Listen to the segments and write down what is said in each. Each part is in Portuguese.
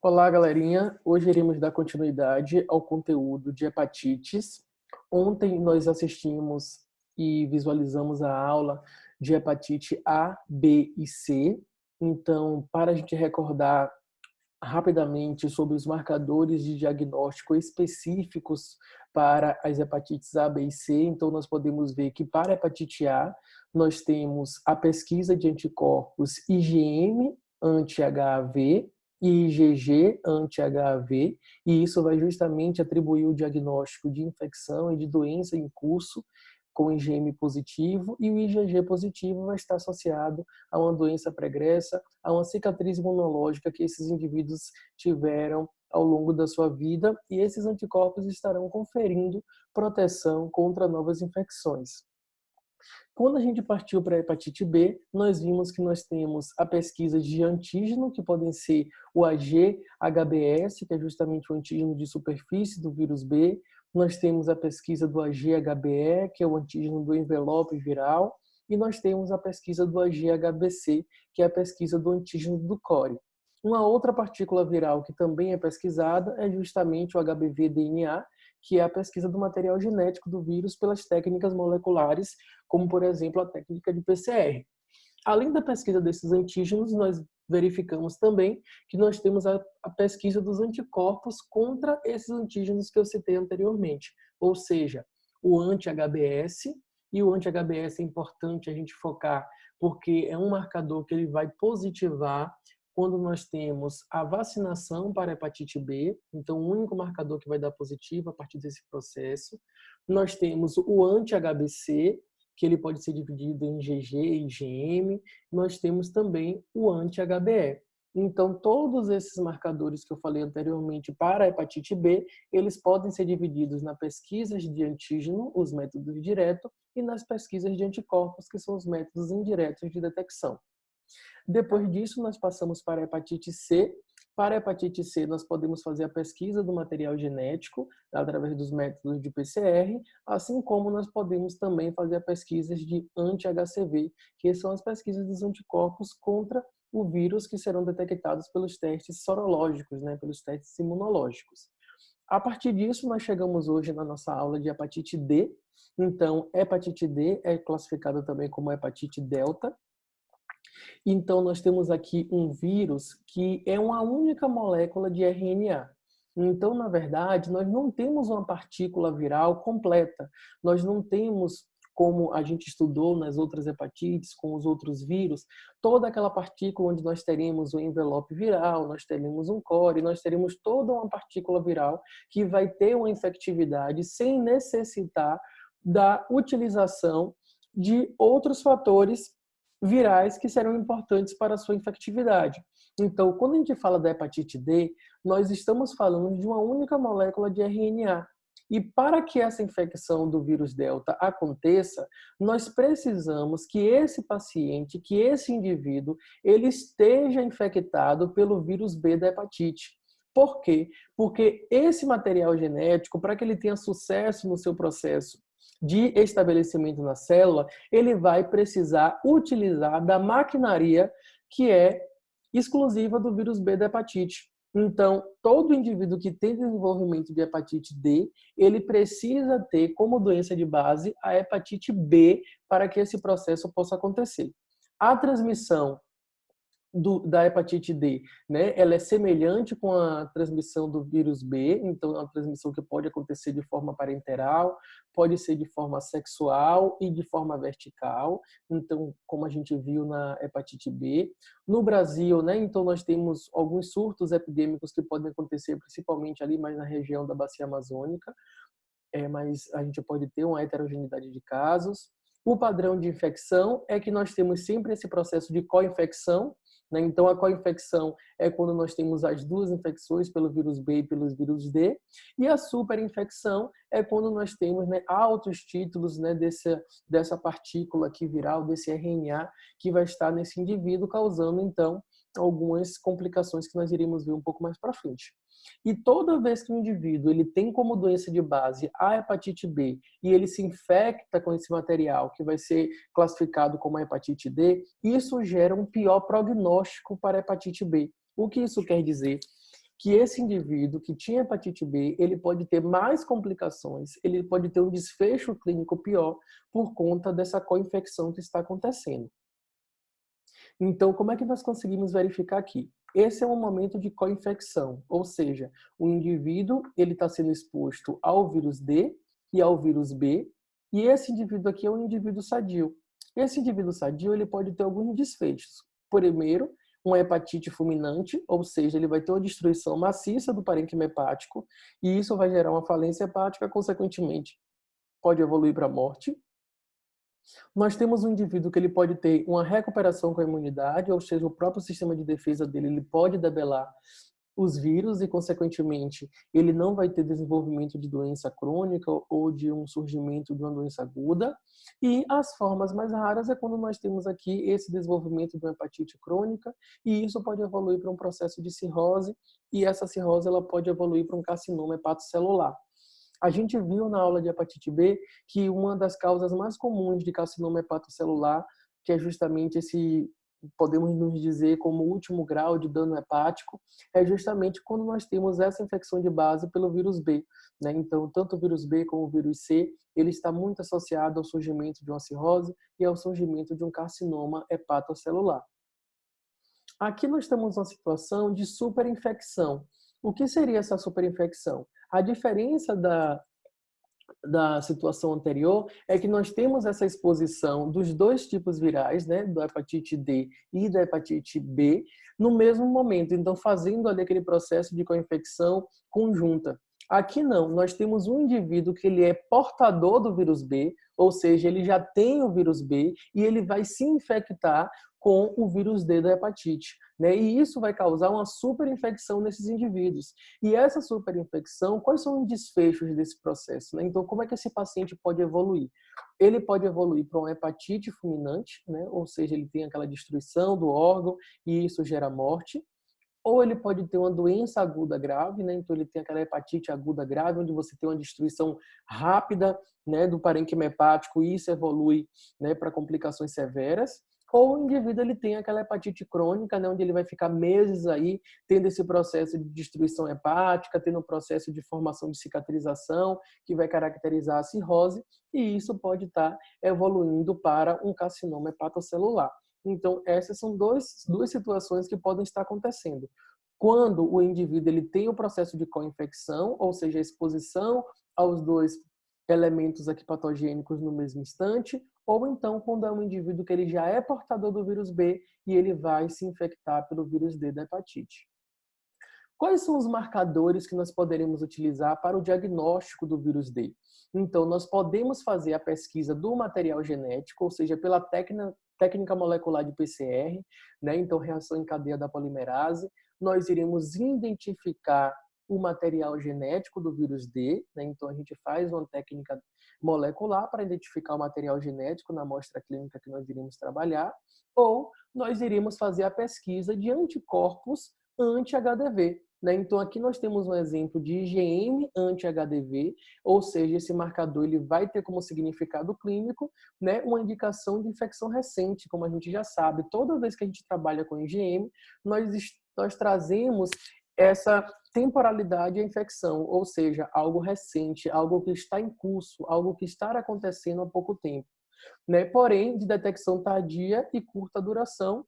Olá, galerinha. Hoje iremos dar continuidade ao conteúdo de hepatites. Ontem nós assistimos e visualizamos a aula de hepatite A, B e C. Então, para a gente recordar rapidamente sobre os marcadores de diagnóstico específicos para as hepatites A, B e C, então nós podemos ver que para a hepatite A, nós temos a pesquisa de anticorpos IgM anti-HAV e IgG anti-HAV, e isso vai justamente atribuir o diagnóstico de infecção e de doença em curso com IgM positivo, e o IgG positivo vai estar associado a uma doença pregressa, a uma cicatriz imunológica que esses indivíduos tiveram ao longo da sua vida, e esses anticorpos estarão conferindo proteção contra novas infecções. Quando a gente partiu para a hepatite B, nós vimos que nós temos a pesquisa de antígeno, que podem ser o AG-HBS, que é justamente o antígeno de superfície do vírus B. Nós temos a pesquisa do AG-HBE, que é o antígeno do envelope viral. E nós temos a pesquisa do AG-HBC, que é a pesquisa do antígeno do core. Uma outra partícula viral que também é pesquisada é justamente o HBV-DNA, que é a pesquisa do material genético do vírus pelas técnicas moleculares, como, por exemplo, a técnica de PCR. Além da pesquisa desses antígenos, nós verificamos também que nós temos a pesquisa dos anticorpos contra esses antígenos que eu citei anteriormente, ou seja, o anti-HBS, e o anti-HBS é importante a gente focar porque é um marcador que ele vai positivar quando nós temos a vacinação para a hepatite B, então o único marcador que vai dar positivo a partir desse processo. Nós temos o anti-HBC, que ele pode ser dividido em IgG e IgM. Nós temos também o anti-HBE. Então, todos esses marcadores que eu falei anteriormente para a hepatite B, eles podem ser divididos nas pesquisas de antígeno, os métodos diretos, e nas pesquisas de anticorpos, que são os métodos indiretos de detecção. Depois disso, nós passamos para a hepatite C. Para a hepatite C, nós podemos fazer a pesquisa do material genético através dos métodos de PCR, assim como nós podemos também fazer a pesquisa de anti-HCV, que são as pesquisas dos anticorpos contra o vírus que serão detectados pelos testes sorológicos, pelos testes imunológicos. A partir disso, nós chegamos hoje na nossa aula de hepatite D. Então, hepatite D é classificada também como hepatite delta. Então, nós temos aqui um vírus que é uma única molécula de RNA. Então, na verdade, nós não temos uma partícula viral completa. Nós não temos, como a gente estudou nas outras hepatites, com os outros vírus, toda aquela partícula onde nós teremos o envelope viral, nós teremos um core, nós teremos toda uma partícula viral que vai ter uma infectividade sem necessitar da utilização de outros fatores virais que serão importantes para a sua infectividade. Então, quando a gente fala da hepatite D, nós estamos falando de uma única molécula de RNA. E para que essa infecção do vírus Delta aconteça, nós precisamos que esse paciente, que esse indivíduo, ele esteja infectado pelo vírus B da hepatite. Por quê? Porque esse material genético, para que ele tenha sucesso no seu processo de estabelecimento na célula, ele vai precisar utilizar da maquinaria que é exclusiva do vírus B da hepatite. Então, todo indivíduo que tem desenvolvimento de hepatite D, ele precisa ter como doença de base a hepatite B para que esse processo possa acontecer. A transmissão da hepatite D, ela é semelhante com a transmissão do vírus B, então é uma transmissão que pode acontecer de forma parenteral, pode ser de forma sexual e de forma vertical, então como a gente viu na hepatite B. No Brasil, então nós temos alguns surtos epidêmicos que podem acontecer principalmente ali mais na região da bacia amazônica, mas a gente pode ter uma heterogeneidade de casos. O padrão de infecção é que nós temos sempre esse processo de co-infecção. Então, a co-infecção é quando nós temos as duas infecções pelo vírus B e pelo vírus D. E a superinfecção é quando nós temos altos títulos dessa partícula aqui viral, desse RNA, que vai estar nesse indivíduo, causando, então, algumas complicações que nós iremos ver um pouco mais para frente. E toda vez que o indivíduo ele tem como doença de base a hepatite B e ele se infecta com esse material que vai ser classificado como a hepatite D, isso gera um pior prognóstico para a hepatite B. O que isso quer dizer? que esse indivíduo que tinha hepatite B, ele pode ter mais complicações, ele pode ter um desfecho clínico pior por conta dessa co-infecção que está acontecendo. Então, como é que nós conseguimos verificar aqui? Esse é um momento de co-infecção, ou seja, o indivíduo ele está sendo exposto ao vírus D e ao vírus B, e esse indivíduo aqui é um indivíduo sadio. Esse indivíduo sadio ele pode ter alguns desfechos. Primeiro, uma hepatite fulminante, ou seja, ele vai ter uma destruição maciça do parênquima hepático, e isso vai gerar uma falência hepática, consequentemente, pode evoluir para a morte. Nós temos um indivíduo que ele pode ter uma recuperação com a imunidade, ou seja, o próprio sistema de defesa dele ele pode debelar os vírus e, consequentemente, ele não vai ter desenvolvimento de doença crônica ou de um surgimento de uma doença aguda. E as formas mais raras é quando nós temos aqui esse desenvolvimento de uma hepatite crônica e isso pode evoluir para um processo de cirrose e essa cirrose ela pode evoluir para um carcinoma hepatocelular. A gente viu na aula de hepatite B que uma das causas mais comuns de carcinoma hepatocelular, que é justamente esse, podemos nos dizer como último grau de dano hepático, é justamente quando nós temos essa infecção de base pelo vírus B, né? Então, tanto o vírus B como o vírus C, ele está muito associado ao surgimento de uma cirrose e ao surgimento de um carcinoma hepatocelular. Aqui nós temos uma situação de superinfecção. O que seria essa superinfecção? A diferença da situação anterior é que nós temos essa exposição dos dois tipos virais, né, da hepatite D e da hepatite B, no mesmo momento, então fazendo ali aquele processo de co-infecção conjunta. Aqui não, nós temos um indivíduo que ele é portador do vírus B, ou seja, ele já tem o vírus B e ele vai se infectar com o vírus D da hepatite, né? E isso vai causar uma superinfecção nesses indivíduos. E essa superinfecção, quais são os desfechos desse processo, né? Então, como é que esse paciente pode evoluir? Ele pode evoluir para uma hepatite fulminante, né? Ou seja, ele tem aquela destruição do órgão e isso gera morte. Ou ele pode ter uma doença aguda grave, né? Então ele tem aquela hepatite aguda grave, onde você tem uma destruição rápida, né, do parênquima hepático e isso evolui, né, para complicações severas. Ou o indivíduo ele tem aquela hepatite crônica, né, onde ele vai ficar meses aí tendo esse processo de destruição hepática, tendo um processo de formação de cicatrização que vai caracterizar a cirrose e isso pode estar evoluindo para um carcinoma hepatocelular. Então, essas são duas situações que podem estar acontecendo. Quando o indivíduo ele tem o processo de co-infecção, ou seja, a exposição aos dois elementos aqui patogênicos no mesmo instante, ou então quando é um indivíduo que ele já é portador do vírus B e ele vai se infectar pelo vírus D da hepatite. Quais são os marcadores que nós poderemos utilizar para o diagnóstico do vírus D? Então, nós podemos fazer a pesquisa do material genético, ou seja, pela técnica molecular de PCR, né? Então, reação em cadeia da polimerase. Nós iremos identificar o material genético do vírus D, né? Então, a gente faz uma técnica molecular para identificar o material genético na amostra clínica que nós iremos trabalhar, ou nós iremos fazer a pesquisa de anticorpos anti-HDV. Né? Então, aqui nós temos um exemplo de IgM anti-HDV, ou seja, esse marcador ele vai ter como significado clínico, né, uma indicação de infecção recente, como a gente já sabe. Toda vez que a gente trabalha com IgM, nós trazemos essa temporalidade à infecção, ou seja, algo recente, algo que está em curso, algo que está acontecendo há pouco tempo. Né? Porém, de detecção tardia e curta duração,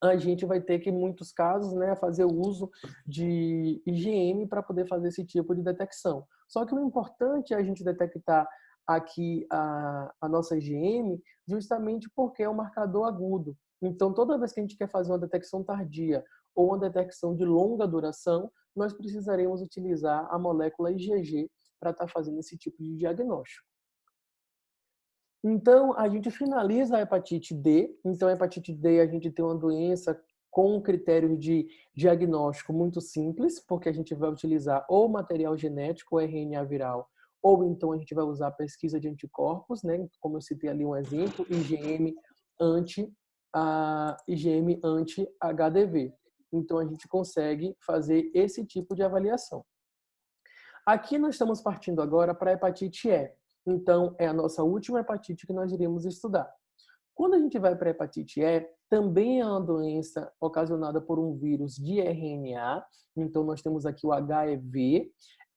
a gente vai ter que, em muitos casos, né, fazer o uso de IgM para poder fazer esse tipo de detecção. Só que o importante é a gente detectar aqui a nossa IgM justamente porque é um marcador agudo. Então, toda vez que a gente quer fazer uma detecção tardia ou uma detecção de longa duração, nós precisaremos utilizar a molécula IgG para estar fazendo esse tipo de diagnóstico. Então, a gente finaliza a hepatite D. Então, a hepatite D, a gente tem uma doença com critérios de diagnóstico muito simples, porque a gente vai utilizar ou material genético, ou RNA viral, ou então a gente vai usar a pesquisa de anticorpos, né? Como eu citei ali um exemplo, IgM anti-HDV. Então, a gente consegue fazer esse tipo de avaliação. Aqui nós estamos partindo agora para a hepatite E. Então, é a nossa última hepatite que nós iremos estudar. Quando a gente vai para a hepatite E, também é uma doença ocasionada por um vírus de RNA. Então, nós temos aqui o HIV.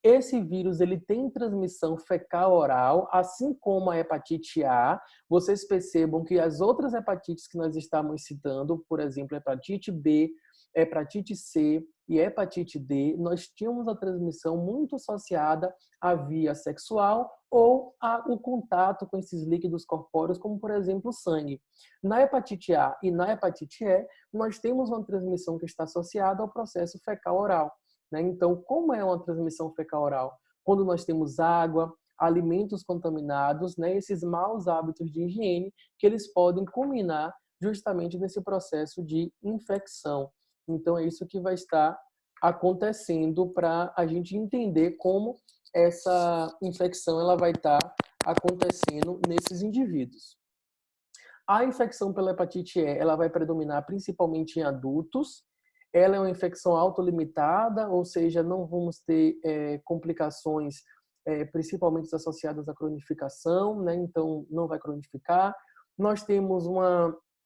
Esse vírus ele tem transmissão fecal-oral, assim como a hepatite A. Vocês percebam que as outras hepatites que nós estamos citando, por exemplo, hepatite B, hepatite C e hepatite D, nós tínhamos a transmissão muito associada à via sexual ou ao contato com esses líquidos corpóreos, como, por exemplo, o sangue. Na hepatite A e na hepatite E, nós temos uma transmissão que está associada ao processo fecal-oral. Então, como é uma transmissão fecal-oral? Quando nós temos água, alimentos contaminados, esses maus hábitos de higiene, que eles podem culminar justamente nesse processo de infecção. Então, é isso que vai estar acontecendo para a gente entender como essa infecção ela vai estar acontecendo nesses indivíduos. A infecção pela hepatite E ela vai predominar principalmente em adultos. Ela é uma infecção autolimitada, ou seja, não vamos ter complicações principalmente associadas à cronificação, então não vai cronificar. Nós temos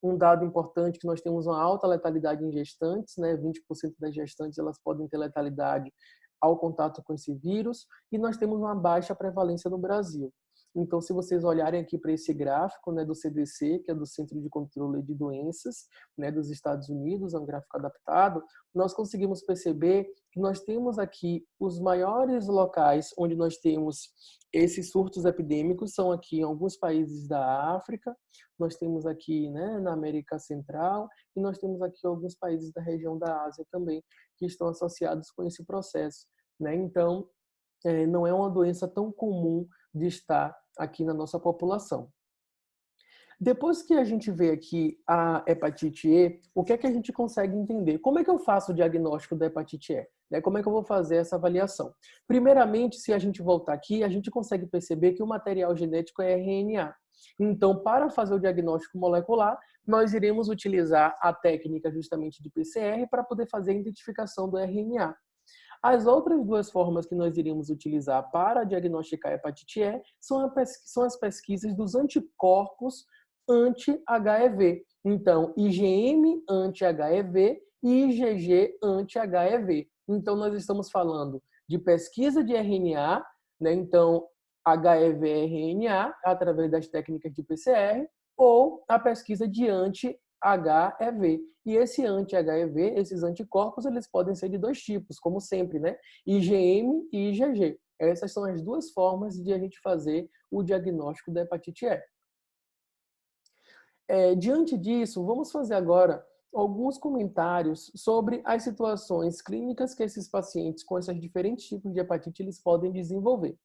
um dado importante que nós temos uma alta letalidade em gestantes, 20% das gestantes elas podem ter letalidade ao contato com esse vírus, e nós temos uma baixa prevalência no Brasil. Então, se vocês olharem aqui para esse gráfico do CDC, que é do Centro de Controle de Doenças dos Estados Unidos, é um gráfico adaptado, nós conseguimos perceber que nós temos aqui os maiores locais onde nós temos esses surtos epidêmicos, são aqui em alguns países da África, nós temos aqui na América Central, e nós temos aqui alguns países da região da Ásia também, que estão associados com esse processo. Então, não é uma doença tão comum de estar aqui na nossa população. Depois que a gente vê aqui a hepatite E, o que é que a gente consegue entender? Como é que eu faço o diagnóstico da hepatite E? Como é que eu vou fazer essa avaliação? Primeiramente, se a gente voltar aqui, a gente consegue perceber que o material genético é RNA. Então, para fazer o diagnóstico molecular, nós iremos utilizar a técnica justamente de PCR para poder fazer a identificação do RNA. As outras duas formas que nós iríamos utilizar para diagnosticar a hepatite E são as pesquisas dos anticorpos anti-HIV. Então, IgM anti-HIV e IgG anti-HIV. Então, nós estamos falando de pesquisa de RNA, então, HIV-RNA, através das técnicas de PCR, ou a pesquisa de anti-HIV. E esse anti-HIV, esses anticorpos, eles podem ser de dois tipos, como sempre, IgM e IgG. Essas são as duas formas de a gente fazer o diagnóstico da hepatite E. Diante disso, vamos fazer agora alguns comentários sobre as situações clínicas que esses pacientes com esses diferentes tipos de hepatite eles podem desenvolver.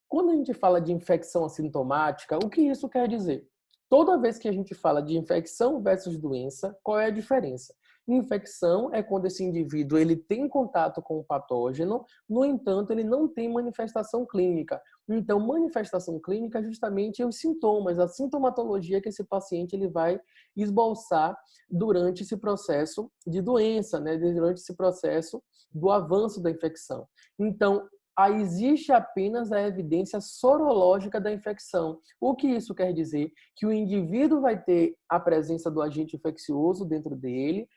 Quando a gente fala de infecção assintomática, o que isso quer dizer? Toda vez que a gente fala de infecção versus doença, qual é a diferença? Infecção é quando esse indivíduo ele tem contato com o patógeno, no entanto, ele não tem manifestação clínica. Então, manifestação clínica é justamente os sintomas, a sintomatologia que esse paciente ele vai esboçar durante esse processo de doença, durante esse processo do avanço da infecção. Então, existe apenas a evidência sorológica da infecção. O que isso quer dizer? Que o indivíduo vai ter a presença do agente infeccioso dentro dele,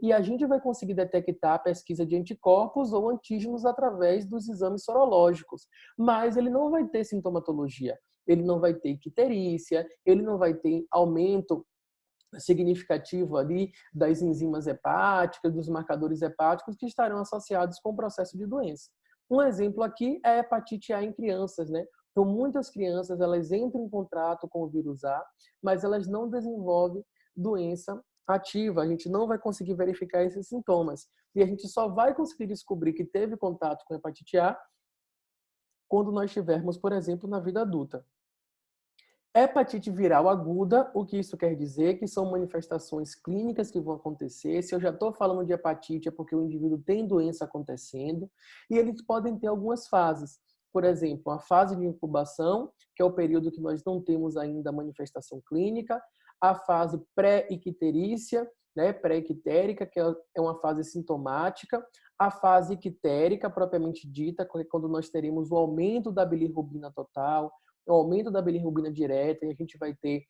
e a gente vai conseguir detectar a pesquisa de anticorpos ou antígenos através dos exames sorológicos, mas ele não vai ter sintomatologia, ele não vai ter icterícia, ele não vai ter aumento significativo ali das enzimas hepáticas, dos marcadores hepáticos que estarão associados com o processo de doença. Um exemplo aqui é a hepatite A em crianças, Então, muitas crianças, elas entram em contato com o vírus A, mas elas não desenvolvem doença ativa. A gente não vai conseguir verificar esses sintomas. E a gente só vai conseguir descobrir que teve contato com a hepatite A quando nós estivermos, por exemplo, na vida adulta. Hepatite viral aguda, o que isso quer dizer? Que são manifestações clínicas que vão acontecer. Se eu já estou falando de hepatite, é porque o indivíduo tem doença acontecendo. E eles podem ter algumas fases. Por exemplo, a fase de incubação, que é o período que nós não temos ainda a manifestação clínica. A fase pré-icterícia, pré-ictérica, que é uma fase sintomática. A fase ictérica, propriamente dita, que é quando nós teremos o aumento da bilirrubina total, o aumento da bilirrubina direta, e a gente vai ter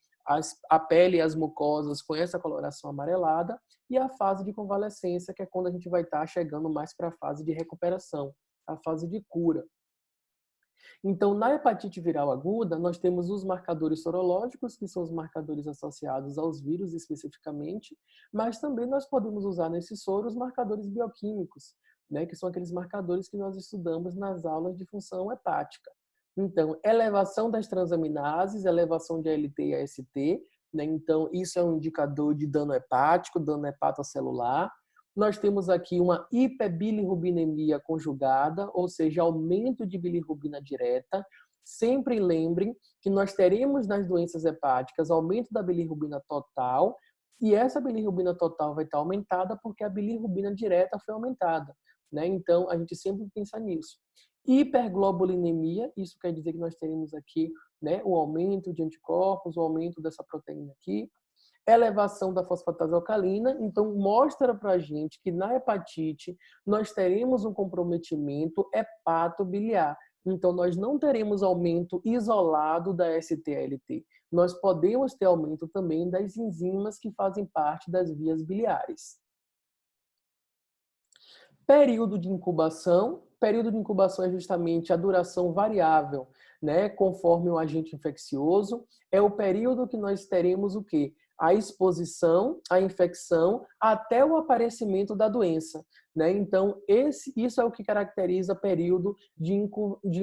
a pele e as mucosas com essa coloração amarelada, e a fase de convalescência, que é quando a gente vai estar chegando mais para a fase de recuperação, a fase de cura. Então, na hepatite viral aguda, nós temos os marcadores sorológicos, que são os marcadores associados aos vírus especificamente, mas também nós podemos usar nesse soro os marcadores bioquímicos, né, que são aqueles marcadores que nós estudamos nas aulas de função hepática. Então, elevação das transaminases, elevação de ALT e AST, né, então isso é um indicador de dano hepático, dano hepatocelular. Nós temos aqui uma hiperbilirrubinemia conjugada, ou seja, aumento de bilirrubina direta. Sempre lembrem que nós teremos nas doenças hepáticas aumento da bilirrubina total, e essa bilirrubina total vai estar aumentada porque a bilirrubina direta foi aumentada, né? Então, a gente sempre pensa nisso. Hiperglobulinemia, isso quer dizer que nós teremos aqui, né, o aumento de anticorpos, o aumento dessa proteína aqui. Elevação da fosfatase alcalina, então mostra para a gente que na hepatite nós teremos um comprometimento hepatobiliar. Então nós não teremos aumento isolado da ST-ALT. Nós podemos ter aumento também das enzimas que fazem parte das vias biliares. Período de incubação. Período de incubação é justamente a duração variável, né, conforme o agente infeccioso. É o período que nós teremos o quê? A exposição, a infecção, até o aparecimento da doença, né? Então, isso é o que caracteriza período de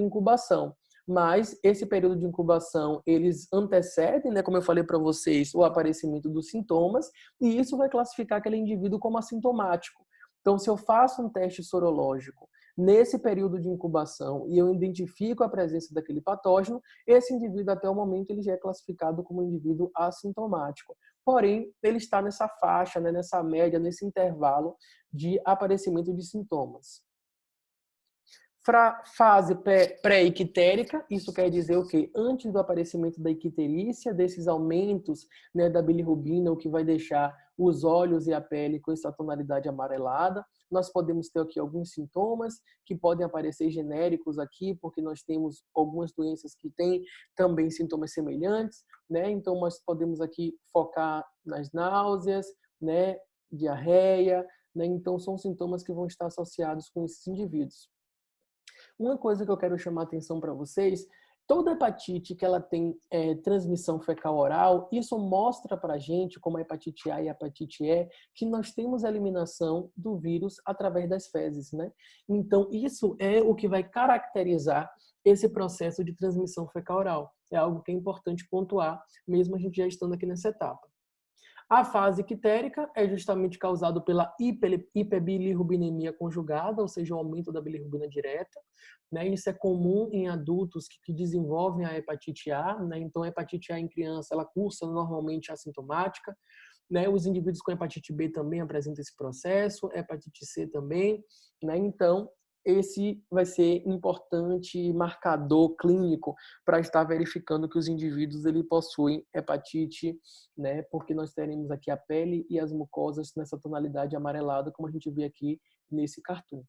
incubação. Mas esse período de incubação, eles antecedem, né, como eu falei para vocês, o aparecimento dos sintomas, e isso vai classificar aquele indivíduo como assintomático. Então, se eu faço um teste sorológico nesse período de incubação e eu identifico a presença daquele patógeno, esse indivíduo, até o momento, ele já é classificado como um indivíduo assintomático. Porém, ele está nessa faixa, né, nessa média, nesse intervalo de aparecimento de sintomas. Fase pré-ictérica, isso quer dizer o quê? Antes do aparecimento da icterícia, desses aumentos, né, da bilirrubina, o que vai deixar os olhos e a pele com essa tonalidade amarelada. Nós podemos ter aqui alguns sintomas que podem aparecer genéricos aqui, porque nós temos algumas doenças que têm também sintomas semelhantes, né? Então nós podemos aqui focar nas náuseas, né, diarreia, né? Então são sintomas que vão estar associados com esses indivíduos. Uma coisa que eu quero chamar a atenção para vocês, toda hepatite que ela tem transmissão fecal oral, isso mostra para a gente, como a hepatite A e a hepatite E, que nós temos a eliminação do vírus através das fezes, né? Então, isso é o que vai caracterizar esse processo de transmissão fecal oral. É algo que é importante pontuar, mesmo a gente já estando aqui nessa etapa. A fase ictérica é justamente causado pela hiperbilirrubinemia conjugada, ou seja, o aumento da bilirrubina direta, né? Isso é comum em adultos que desenvolvem a hepatite A, né? Então a hepatite A em criança, ela cursa normalmente assintomática, né? Os indivíduos com hepatite B também apresentam esse processo, hepatite C também, né? Então esse vai ser importante marcador clínico para estar verificando que os indivíduos ele possuem hepatite, né? Porque nós teremos aqui a pele e as mucosas nessa tonalidade amarelada, como a gente vê aqui nesse cartoon.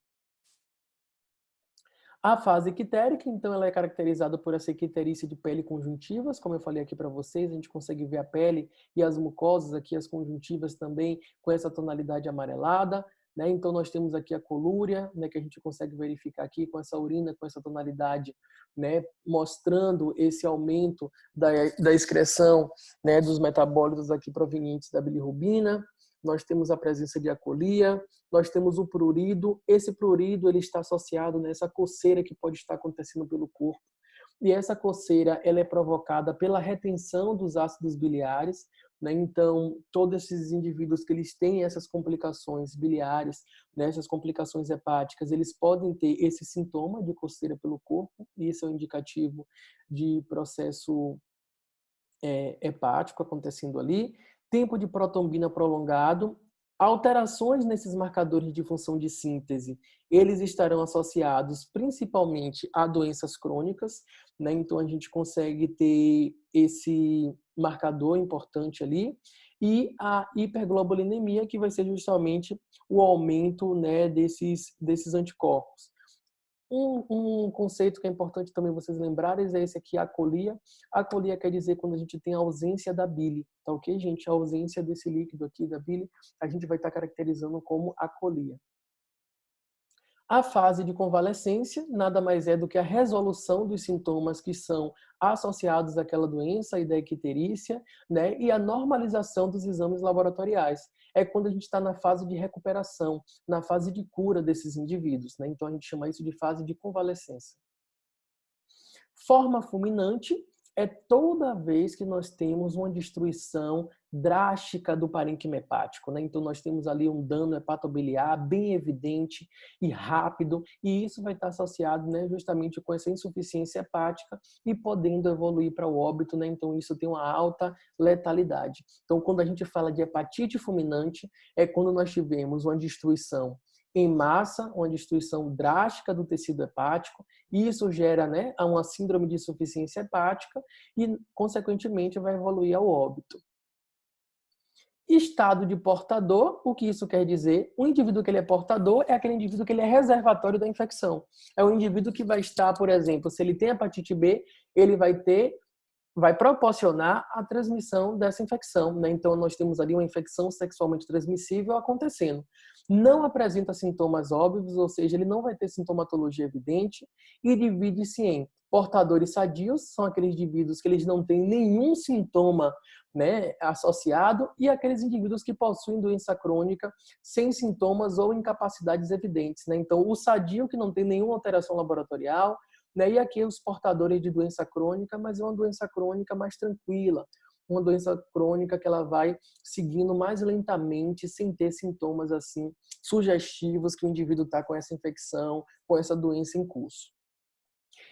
A fase ictérica, então, ela é caracterizada por essa icterícia de pele conjuntivas, como eu falei aqui para vocês, a gente consegue ver a pele e as mucosas aqui, as conjuntivas também, com essa tonalidade amarelada, né? Então, nós temos aqui a colúria, né, que a gente consegue verificar aqui com essa urina, com essa tonalidade, né, mostrando esse aumento da excreção, né, dos metabólitos aqui provenientes da bilirrubina. Nós temos a presença de acolia, nós temos o prurido. Esse prurido ele está associado nessa coceira que pode estar acontecendo pelo corpo. E essa coceira ela é provocada pela retenção dos ácidos biliares, né? Então, todos esses indivíduos que eles têm essas complicações biliares, né, essas complicações hepáticas, eles podem ter esse sintoma de coceira pelo corpo, e isso é um indicativo de processo hepático acontecendo ali. Tempo de protombina prolongado, alterações nesses marcadores de função de síntese, eles estarão associados principalmente a doenças crônicas, né? Então a gente consegue ter esse marcador importante ali, e a hiperglobulinemia, que vai ser justamente o aumento, né, desses anticorpos. Um conceito que é importante também vocês lembrarem é esse aqui, acolia. Acolia quer dizer quando a gente tem a ausência da bile, tá ok, gente? A ausência desse líquido aqui da bile, a gente vai estar caracterizando como acolia. A fase de convalescência nada mais é do que a resolução dos sintomas que são associados àquela doença e da icterícia, né? E a normalização dos exames laboratoriais. É quando a gente está na fase de recuperação, na fase de cura desses indivíduos, né? Então a gente chama isso de fase de convalescência. Forma fulminante é toda vez que nós temos uma destruição drástica do parênquima hepático, né? Então nós temos ali um dano hepatobiliar bem evidente e rápido, e isso vai estar associado, né, justamente com essa insuficiência hepática e podendo evoluir para o óbito, né? Então isso tem uma alta letalidade. Então quando a gente fala de hepatite fulminante, é quando nós tivemos uma destruição em massa, uma destruição drástica do tecido hepático, e isso gera, né, uma síndrome de insuficiência hepática e, consequentemente, vai evoluir ao óbito. Estado de portador, o que isso quer dizer? O indivíduo que ele é portador é aquele indivíduo que ele é reservatório da infecção. É o indivíduo que vai estar, por exemplo, se ele tem hepatite B, ele vai proporcionar a transmissão dessa infecção, né? Então, nós temos ali uma infecção sexualmente transmissível acontecendo. Não apresenta sintomas óbvios, ou seja, ele não vai ter sintomatologia evidente, e divide-se em portadores sadios, são aqueles indivíduos que eles não têm nenhum sintoma, né, associado, e aqueles indivíduos que possuem doença crônica sem sintomas ou incapacidades evidentes, né? Então, o sadio que não tem nenhuma alteração laboratorial, né? E aqui os portadores de doença crônica, mas é uma doença crônica mais tranquila, uma doença crônica que ela vai seguindo mais lentamente, sem ter sintomas assim sugestivos que o indivíduo está com essa infecção, com essa doença em curso.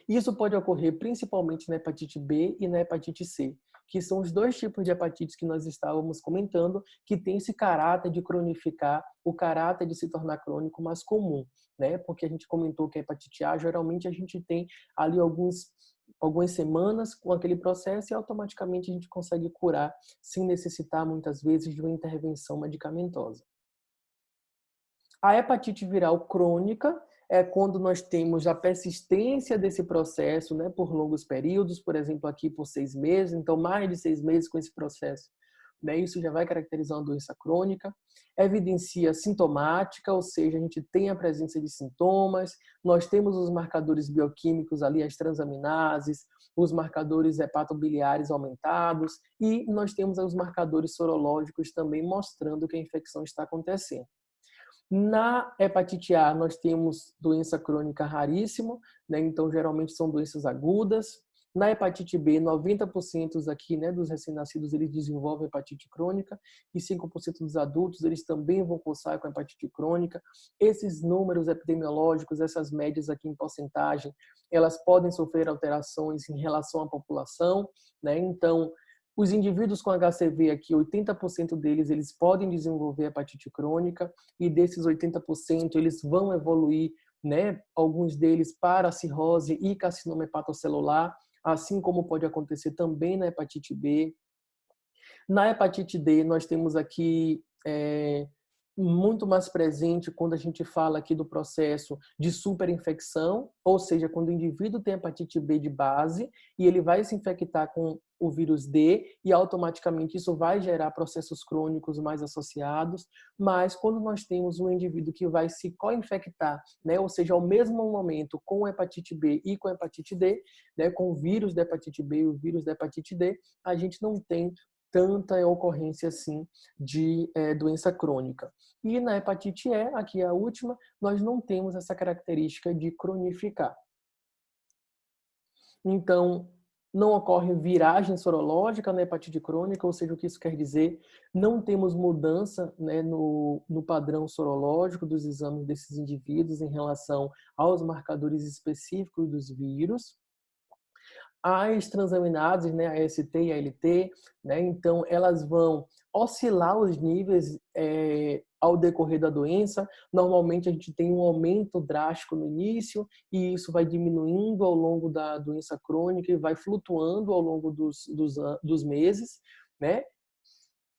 Isso pode ocorrer principalmente na hepatite B e na hepatite C, que são os dois tipos de hepatites que nós estávamos comentando, que tem esse caráter de cronificar, o caráter de se tornar crônico mais comum, né? Porque a gente comentou que a hepatite A, geralmente a gente tem ali algumas semanas com aquele processo e automaticamente a gente consegue curar sem necessitar muitas vezes de uma intervenção medicamentosa. A hepatite viral crônica é quando nós temos a persistência desse processo, né, por longos períodos, por exemplo, aqui por 6 meses, então mais de 6 meses com esse processo, né, isso já vai caracterizar uma doença crônica. Evidencia sintomática, ou seja, a gente tem a presença de sintomas, nós temos os marcadores bioquímicos ali, as transaminases, os marcadores hepatobiliares aumentados, e nós temos os marcadores sorológicos também mostrando que a infecção está acontecendo. Na hepatite A, nós temos doença crônica raríssima, né? Então, geralmente são doenças agudas. Na hepatite B, 90% aqui, né, dos recém-nascidos, eles desenvolvem hepatite crônica, e 5% dos adultos, eles também vão cursar com hepatite crônica. Esses números epidemiológicos, essas médias aqui em porcentagem, elas podem sofrer alterações em relação à população, né? Então, os indivíduos com HCV aqui, 80% deles, eles podem desenvolver hepatite crônica, e desses 80%, eles vão evoluir, né, alguns deles para a cirrose e carcinoma hepatocelular, assim como pode acontecer também na hepatite B. Na hepatite D, nós temos aqui muito mais presente quando a gente fala aqui do processo de superinfecção, ou seja, quando o indivíduo tem hepatite B de base e ele vai se infectar com o vírus D e automaticamente isso vai gerar processos crônicos mais associados, mas quando nós temos um indivíduo que vai se co-infectar, né, ou seja, ao mesmo momento com hepatite B e com hepatite D, né, com o vírus da hepatite B e o vírus da hepatite D, a gente não tem tanta ocorrência assim de doença crônica. E na hepatite E, aqui é a última, nós não temos essa característica de cronificar. Então, não ocorre viragem sorológica na hepatite crônica, ou seja, o que isso quer dizer? Não temos mudança, né, no padrão sorológico dos exames desses indivíduos em relação aos marcadores específicos dos vírus. As transaminases, né, a ST e a LT, né, então elas vão oscilar os níveis ao decorrer da doença. Normalmente a gente tem um aumento drástico no início e isso vai diminuindo ao longo da doença crônica e vai flutuando ao longo dos meses, né?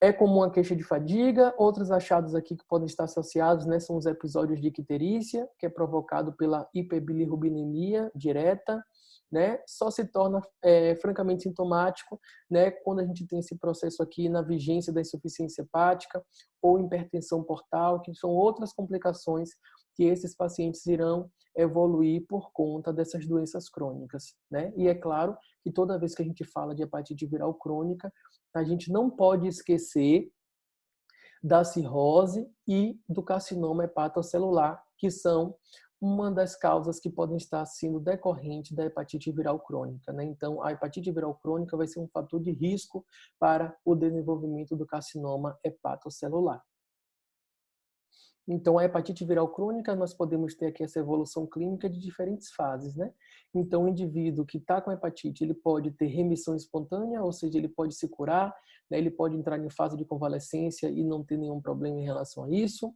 É comum a queixa de fadiga. Outros achados aqui que podem estar associados, né, são os episódios de icterícia, que é provocado pela hiperbilirrubinemia direta, né? Só se torna francamente sintomático, né, quando a gente tem esse processo aqui na vigência da insuficiência hepática ou hipertensão portal, que são outras complicações que esses pacientes irão evoluir por conta dessas doenças crônicas, né? E é claro que toda vez que a gente fala de hepatite viral crônica, a gente não pode esquecer da cirrose e do carcinoma hepatocelular, que são uma das causas que podem estar sendo decorrente da hepatite viral crônica, né? Então, a hepatite viral crônica vai ser um fator de risco para o desenvolvimento do carcinoma hepatocelular. Então, a hepatite viral crônica, nós podemos ter aqui essa evolução clínica de diferentes fases, né? Então, o indivíduo que está com hepatite, ele pode ter remissão espontânea, ou seja, ele pode se curar, né? Ele pode entrar em fase de convalescência e não ter nenhum problema em relação a isso,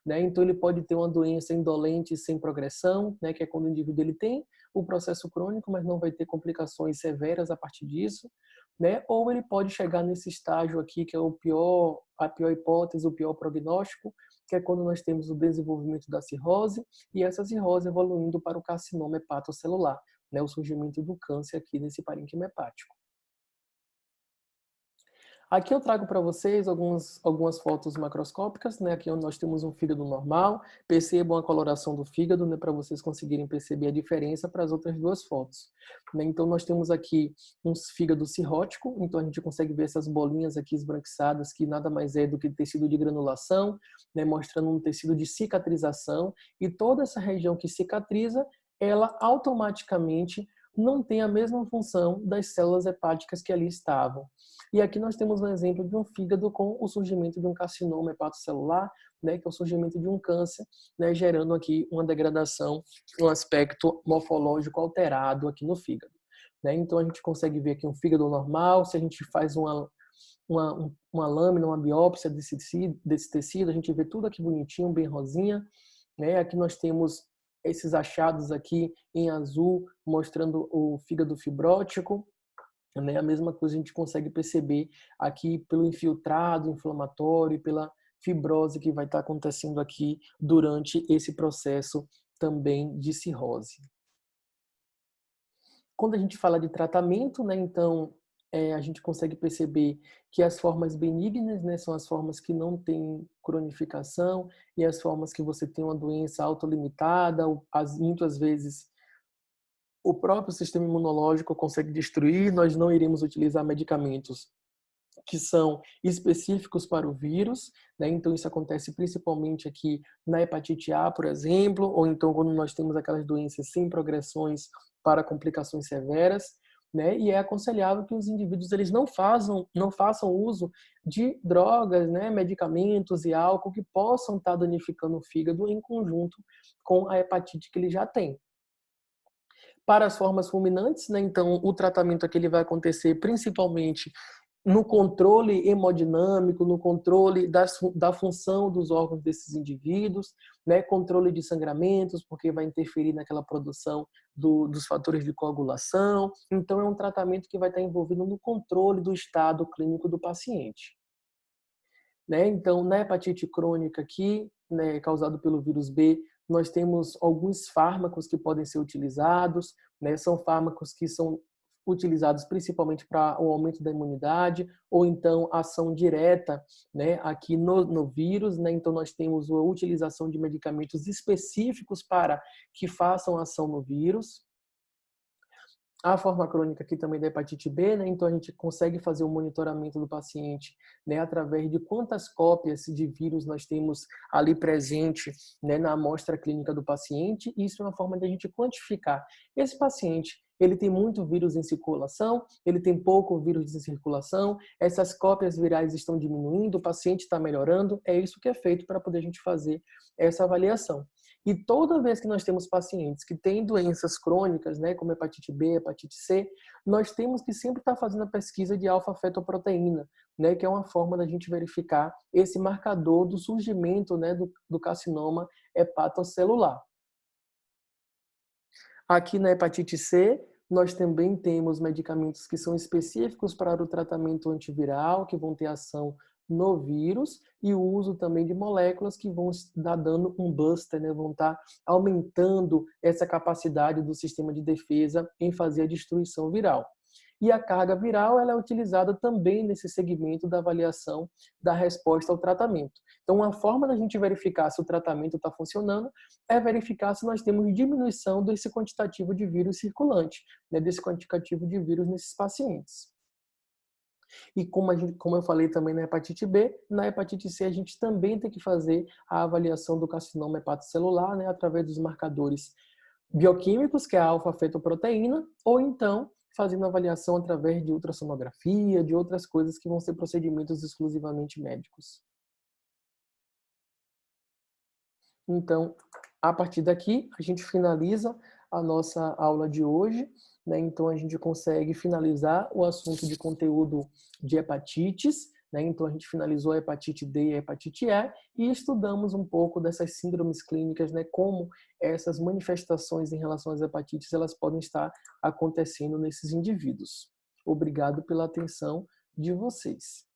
né? Então, ele pode ter uma doença indolente sem progressão, né? Que é quando o indivíduo ele tem o processo crônico, mas não vai ter complicações severas a partir disso, né? Ou ele pode chegar nesse estágio aqui, que é a pior hipótese, o pior prognóstico, que é quando nós temos o desenvolvimento da cirrose e essa cirrose evoluindo para o carcinoma hepatocelular, né, o surgimento do câncer aqui nesse parênquima hepático. Aqui eu trago para vocês algumas fotos macroscópicas, né? Aqui nós temos um fígado normal. Percebam a coloração do fígado, né? Para vocês conseguirem perceber a diferença para as outras duas fotos, né? Então nós temos aqui um fígado cirrótico, então a gente consegue ver essas bolinhas aqui esbranquiçadas, que nada mais é do que tecido de granulação, né? Mostrando um tecido de cicatrização, e toda essa região que cicatriza, ela automaticamente não tem a mesma função das células hepáticas que ali estavam. E aqui nós temos um exemplo de um fígado com o surgimento de um carcinoma hepatocelular, né, que é o surgimento de um câncer, né, gerando aqui uma degradação, um aspecto morfológico alterado aqui no fígado, né? Então a gente consegue ver aqui um fígado normal. Se a gente faz uma lâmina, uma biópsia desse tecido, a gente vê tudo aqui bonitinho, bem rosinha, né? Aqui nós temos esses achados aqui em azul, mostrando o fígado fibrótico, né? A mesma coisa a gente consegue perceber aqui pelo infiltrado inflamatório e pela fibrose que vai estar acontecendo aqui durante esse processo também de cirrose. Quando a gente fala de tratamento, né, então a gente consegue perceber que as formas benignas, né, são as formas que não têm cronificação, e as formas que você tem uma doença autolimitada, muitas vezes o próprio sistema imunológico consegue destruir. Nós não iremos utilizar medicamentos que são específicos para o vírus, né? Então isso acontece principalmente aqui na hepatite A, por exemplo, ou então quando nós temos aquelas doenças sem progressões para complicações severas, né? E é aconselhável que os indivíduos eles não façam uso de drogas, né, medicamentos e álcool que possam estar danificando o fígado em conjunto com a hepatite que ele já tem. Para as formas fulminantes, né, então o tratamento aqui ele vai acontecer principalmente no controle hemodinâmico, no controle da função dos órgãos desses indivíduos, né? Controle de sangramentos, porque vai interferir naquela produção dos fatores de coagulação. Então, é um tratamento que vai estar envolvido no controle do estado clínico do paciente, né? Então, na hepatite crônica aqui, né, causado pelo vírus B, nós temos alguns fármacos que podem ser utilizados, né? São fármacos que são utilizados principalmente para o aumento da imunidade, ou então ação direta, né, aqui no vírus, né? Então nós temos a utilização de medicamentos específicos para que façam ação no vírus. A forma crônica aqui também da hepatite B, né? Então a gente consegue fazer o monitoramento do paciente, né, através de quantas cópias de vírus nós temos ali presente, né, na amostra clínica do paciente. Isso é uma forma de a gente quantificar. Esse paciente, ele tem muito vírus em circulação, ele tem pouco vírus em circulação, essas cópias virais estão diminuindo, o paciente está melhorando. É isso que é feito para poder a gente fazer essa avaliação. E toda vez que nós temos pacientes que têm doenças crônicas, né, como hepatite B, hepatite C, nós temos que sempre estar fazendo a pesquisa de alfa-fetoproteína, né, que é uma forma da gente verificar esse marcador do surgimento, né, do carcinoma hepatocelular. Aqui na hepatite C, nós também temos medicamentos que são específicos para o tratamento antiviral, que vão ter ação no vírus e o uso também de moléculas que vão estar dando um buster, né? Vão estar aumentando essa capacidade do sistema de defesa em fazer a destruição viral. E a carga viral ela é utilizada também nesse segmento da avaliação da resposta ao tratamento. Então, uma forma da gente verificar se o tratamento está funcionando é verificar se nós temos diminuição desse quantitativo de vírus circulante, né, desse quantitativo de vírus nesses pacientes. E como eu falei também na hepatite B, na hepatite C a gente também tem que fazer a avaliação do carcinoma hepatocelular, né, através dos marcadores bioquímicos, que é a alfa-fetoproteína, ou então fazendo avaliação através de ultrassonografia, de outras coisas que vão ser procedimentos exclusivamente médicos. Então, a partir daqui, a gente finaliza a nossa aula de hoje, né? Então, a gente consegue finalizar o assunto de conteúdo de hepatites, né? Então, a gente finalizou a hepatite D e a hepatite E e estudamos um pouco dessas síndromes clínicas, né? Como essas manifestações em relação às hepatites, elas podem estar acontecendo nesses indivíduos. Obrigado pela atenção de vocês.